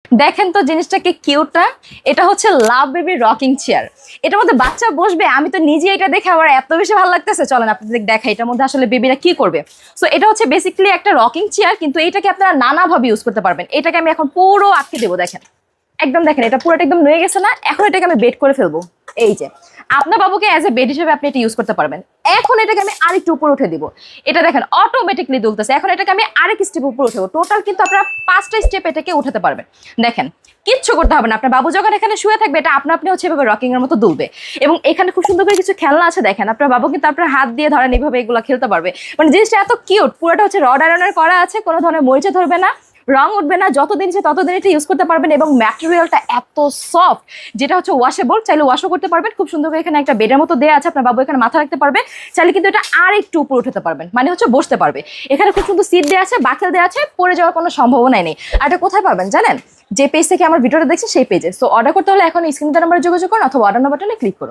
দেখেন তো জিনিসটা কি কিউট না? এটা হচ্ছে লাভ বেবি রকিং চেয়ার। এটার মধ্যে বাচ্চা বসবে, আমি তো নিজে এটা দেখে আমার এত বেশি ভালো লাগতেছে। চলেন আপনাদের দেখাই এটার মধ্যে আসলে বেবিরা কি করবে। সো এটা হচ্ছে বেসিক্যালি একটা রকিং চেয়ার, কিন্তু এটাকে আপনারা নানাভাবে ইউজ করতে পারবেন। এটাকে আমি এখন পুরো আটকে দেবো, দেখেন একদম, দেখেন এটা পুরোটা একদম নুয়ে গেছে না? এখন এটাকে আমি বেড করে ফেলবো। এই যে আপনার বাবুকে অ্যাজ এ বেড হিসেবে আপনি এটা ইউজ করতে পারবেন। এখন এটাকে আমি আরেকটু উপরে উঠে দিব। এটা দেখেন অটোমেটিকলি দুলতেছে। এখন এটাকে আমি আরেক স্টেপ উপরে উঠাবো। টোটাল কিন্তু আপনারা 5টা স্টেপ এটাকে উঠাতে পারবেন। দেখেন কিচ্ছু করতে হবে না, আপনার বাবু যখন এখানে শুয়ে থাকবে এটা আপনি হচ্ছে এভাবে রকিং এর মতো দুলবে। এবং এখানে খুব সুন্দর করে কিছু খেলনা আছে, দেখেন আপনার বাবু কিন্তু আপনার হাত দিয়ে ধরেন এইভাবে এগুলো খেলতে পারবে। মানে জিনিসটা এত কিউট, পুরোটা হচ্ছে রড আয়রনের করা আছে, কোনো ধরনের মরিচা ধরবে না, রং উঠবে না, যতদিন সে ততদিন এটা ইউজ করতে পারবেন। এবং ম্যাটেরিয়ালটা এত সফট, যেটা হচ্ছে ওয়াশেবল, চাইলে ওয়াশও করতে পারবেন। খুব সুন্দর করে এখানে একটা বেডের মতো দেওয়া আছে, আপনার বাবু এখানে মাথা রাখতে পারবে। চাইলে কিন্তু এটা আর একটু উপরে উঠাতে পারবেন, মানে হচ্ছে বসতে পারবে। এখানে খুব সুন্দর সিট দেওয়া আছে, বাকেল দেওয়া আছে, পড়ে যাওয়ার কোনো সম্ভাবনাই নেই। আর এটা কোথায় পাবেন জানেন? যে পেজ থেকে আমার ভিডিওটা দেখছেন সেই পেজে। সো অর্ডার করতে হলে এখন স্ক্রিন নাম্বারে যোগাযোগ করুন অথবা অর্ডার বাটনে ক্লিক করুন।